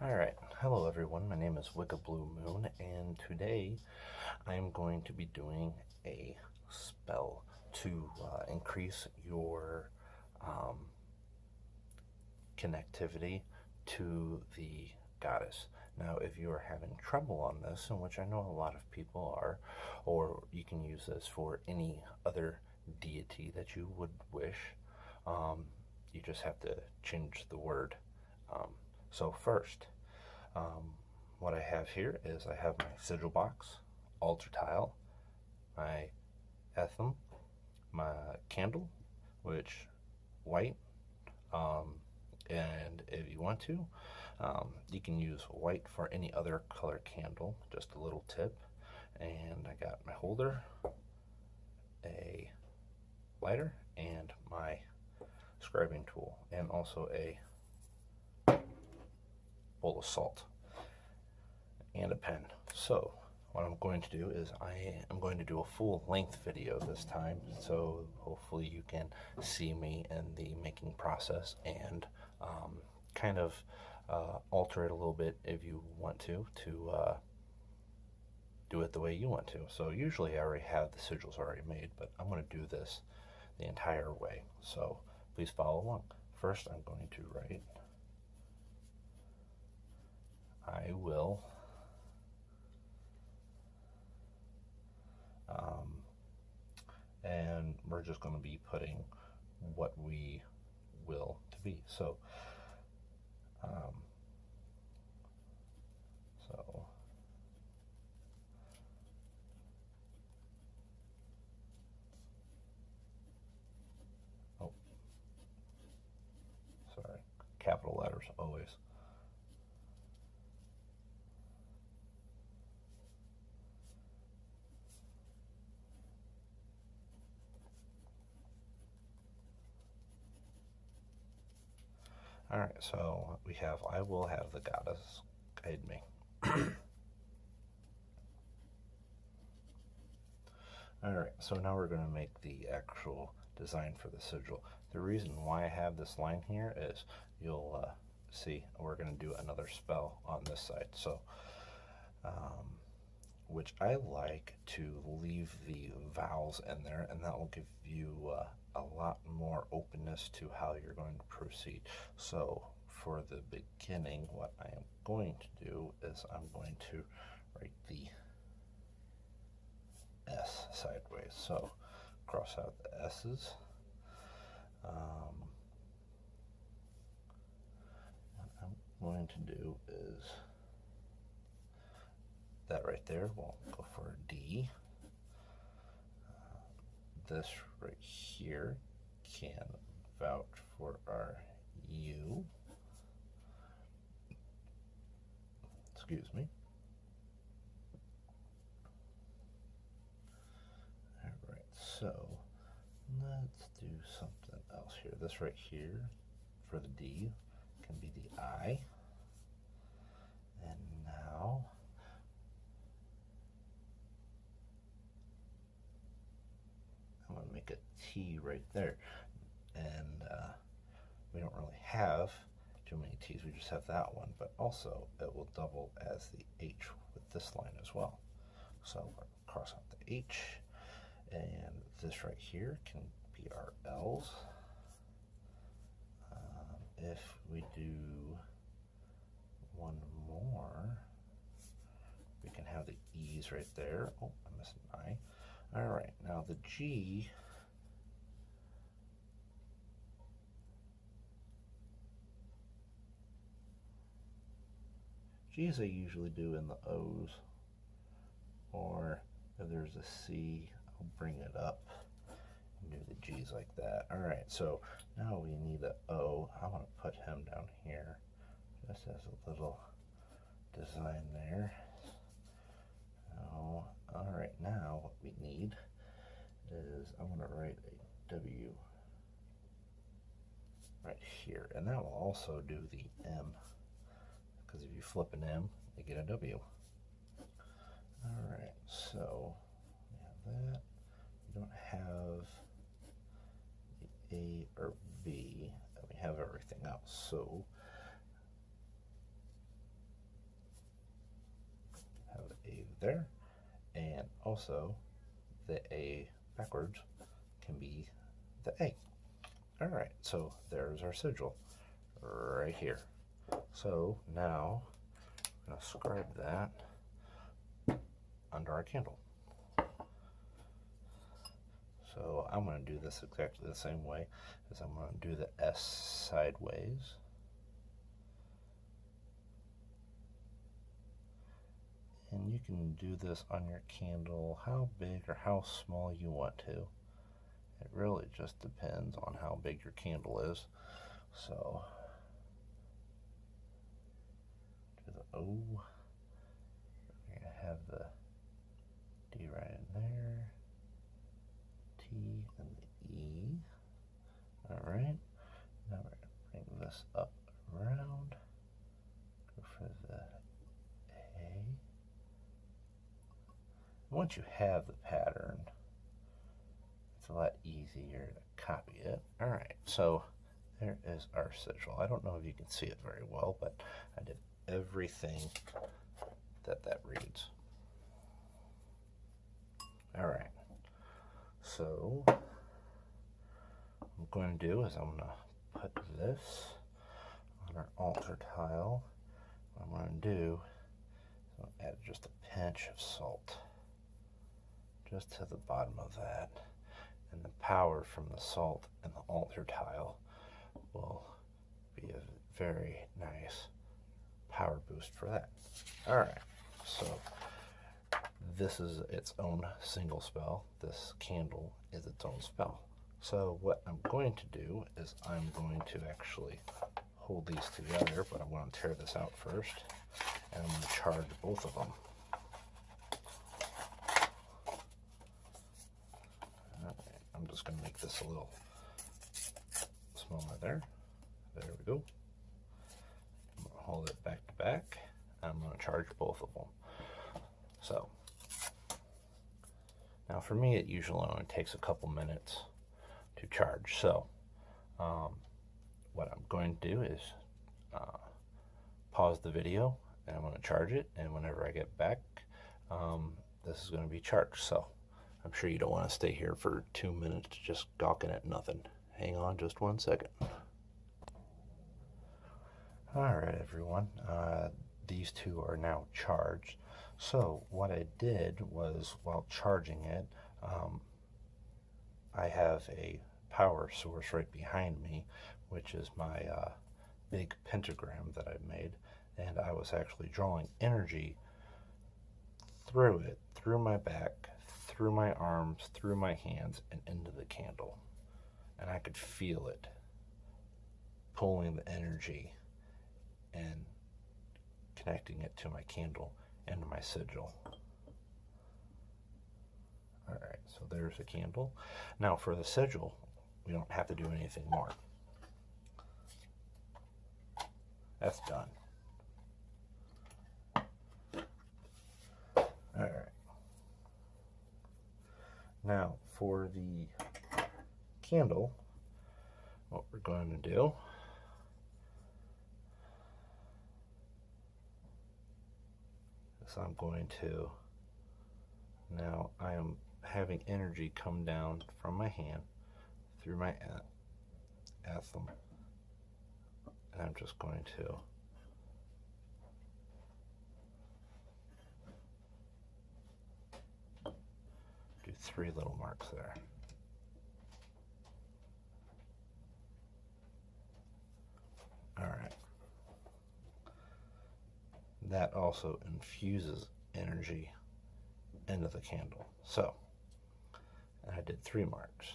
Alright, hello everyone, my name is BluMoon, and today I'm going to be doing a spell to increase your connectivity to the goddess. Now, if you are having trouble on this, in which I know a lot of people are, or you can use this for any other deity that you would wish, you just have to change the word. So first, what I have here is I have my sigil box, altar tile, my ethem, my candle, which white, and if you want to, you can use white for any other color candle, just a little tip. And I got my holder, a lighter, and my scribing tool, and also a bowl of salt and a pen. So what I'm going to do is I am going to do a full length video this time, so hopefully you can see me in the making process and kind of alter it a little bit if you want to do it the way you want to. So usually I already have the sigils already made, but I'm going to do this the entire way, so please follow along. First, I'm going to write I will and we're just going to be putting what we will to be. So oh, sorry, capital letters always. Alright, so we have I will have the goddess guide me. Alright, so now we're going to make the actual design for the sigil. The reason why I have this line here is you'll see we're going to do another spell on this side. So, which I like to leave the vowels in there, and that will give you a lot more openness to how you're going to proceed. So for the beginning, what I am going to do is I'm going to write the S sideways. So cross out the S's. What I'm going to do is that right there, we'll go for a D. This right here can vouch for our U. Excuse me. Alright, so let's do something else here. This right here for the D can be the I. And now I'm going to make a T right there. And we don't really have too many T's, we just have that one, but also it will double as the H with this line as well. So we're going to cross out the H, and this right here can be our L's. If we do one more, we can have the E's right there. Oh, I missed an I. All right, now the G, G's I usually do in the O's, or if there's a C, I'll bring it up and do the G's like that. All right, so now we need an O. I want to put him down here just as a little design there. Oh, all right, now what we need is I'm going to write a W right here, and that will also do the M, because if you flip an M, you get a W. All right, so we have that. We don't have the A or B, and we have everything else. So there. And also, the A backwards can be the A. All right, so there's our sigil right here. So now I'm going to scribe that under our candle. So I'm going to do this exactly the same way as I'm going to do the S sideways. And you can do this on your candle how big or how small you want to. It really just depends on how big your candle is. So do the O. We're going to have the D right in there. T and the E. Alright. Now we're going to bring this up around. Go for the A. Once you have the pattern, it's a lot easier to copy it. Alright, so there is our sigil. I don't know if you can see it very well, but I did everything that reads. Alright, so what I'm going to do is I'm going to put this on our altar tile. What I'm going to do is I'm going to add just a pinch of salt just to the bottom of that, and the power from the salt and the altar tile will be a very nice power boost for that. Alright, so this is its own single spell. This candle is its own spell. So what I'm going to do is I'm going to actually hold these together, but I'm going to tear this out first, and I'm going to charge both of them. I'm just going to make this a little smaller there. There we go. I'm going to hold it back to back, and I'm going to charge both of them. So, now for me it usually only takes a couple minutes to charge. So, what I'm going to do is pause the video, and I'm going to charge it, and whenever I get back, this is going to be charged. So, I'm sure you don't want to stay here for 2 minutes just gawking at nothing. Hang on just 1 second. Alright everyone, these two are now charged. So what I did was, while charging it, I have a power source right behind me, which is my big pentagram that I've made, and I was actually drawing energy through it, through my back, through my arms, through my hands, and into the candle. And I could feel it pulling the energy and connecting it to my candle and to my sigil. Alright, so there's the candle. Now for the sigil, we don't have to do anything more. That's done. Alright. Now, for the candle, what we're going to do is I'm going to, now I am having energy come down from my hand through my anthem, and I'm just going to do 3 little marks there. Alright. That also infuses energy into the candle. So, I did 3 marks.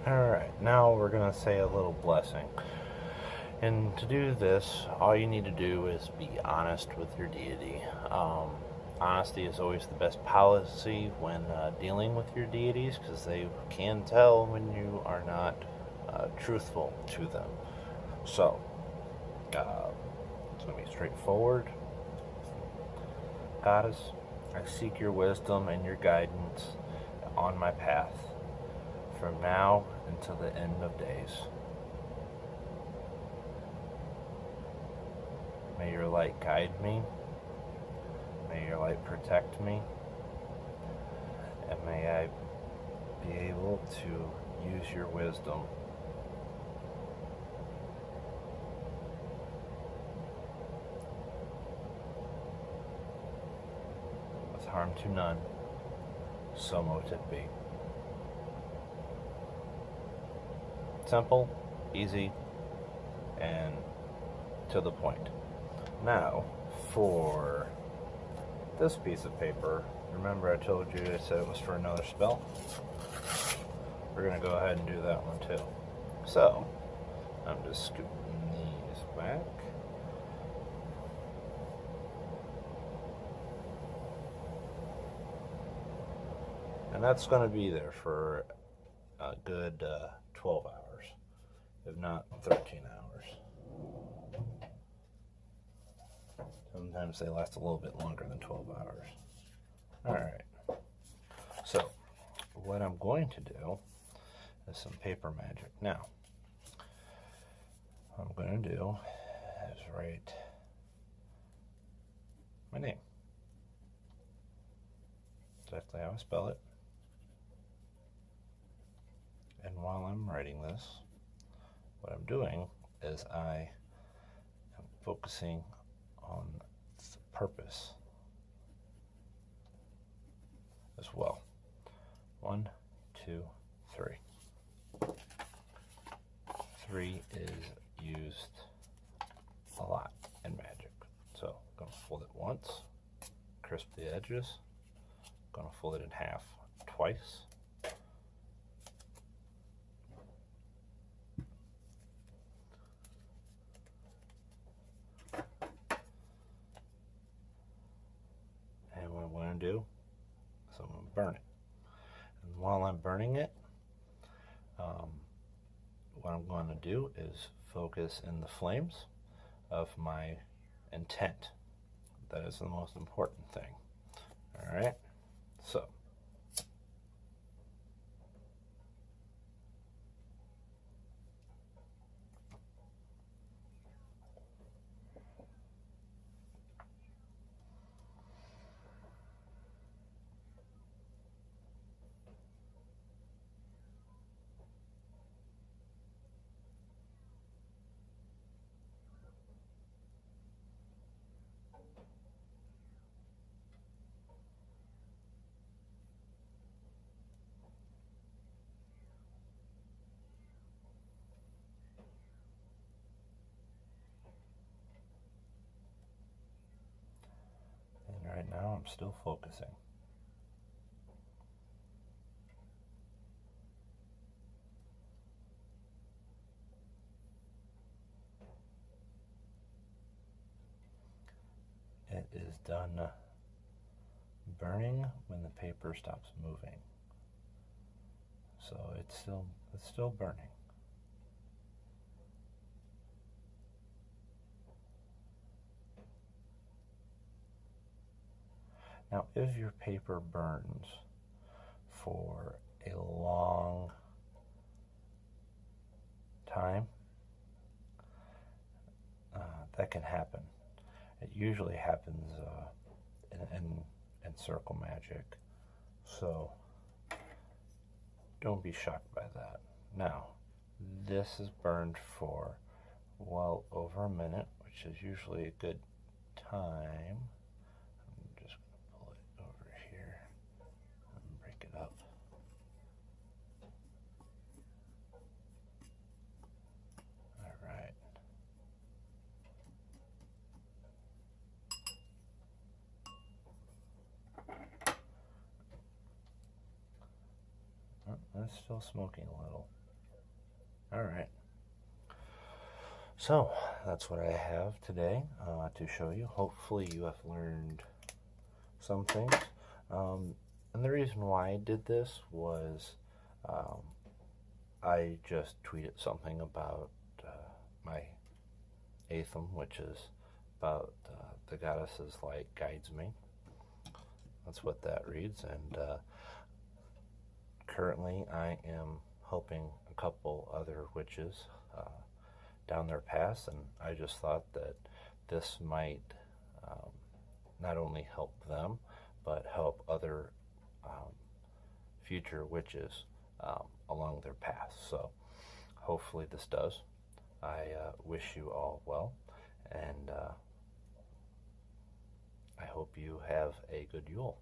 Alright, now we're going to say a little blessing. And to do this, all you need to do is be honest with your deity. honesty is always the best policy when dealing with your deities, because they can tell when you are not truthful to them. So, it's going to be straightforward. Goddess, I seek your wisdom and your guidance on my path from now until the end of days. May your light guide me. May your light protect me. And may I be able to use your wisdom with harm to none. So mote it be. Simple, easy, and to the point. Now, for this piece of paper, remember I told you I said it was for another spell? We're going to go ahead and do that one too. So, I'm just scooting these back. And that's going to be there for a good 12 hours, if not 13 hours. Sometimes they last a little bit longer than 12 hours. Alright, so what I'm going to do is some paper magic. Now, what I'm going to do is write my name. Exactly how I spell it. And while I'm writing this, what I'm doing is I am focusing on the purpose as well. 1, 2, 3. 3 is used a lot in Magic. So I'm going to fold it once, crisp the edges. I'm going to fold it in half twice. What I'm going to do is I'm going to burn it. And while I'm burning it, what I'm going to do is focus in the flames of my intent. That is the most important thing. Alright? So, and right now I'm still focusing. It is done burning when the paper stops moving. So it's still burning. Now, if your paper burns for a long time, that can happen. It usually happens in circle magic, so don't be shocked by that. Now, this is burned for well over a minute, which is usually a good time. I'm just going to pull it over here and break it up. Alright. Oh, that's still smoking a little. Alright. So, that's what I have today to show you. Hopefully you have learned some things. And the reason why I did this was I just tweeted something about my Aetham, which is about the goddess's light guides me. That's what that reads. And currently I am helping a couple other witches down their paths, and I just thought that this might not only help them, but help other future witches along their path. So hopefully this does. I wish you all well, and I hope you have a good Yule.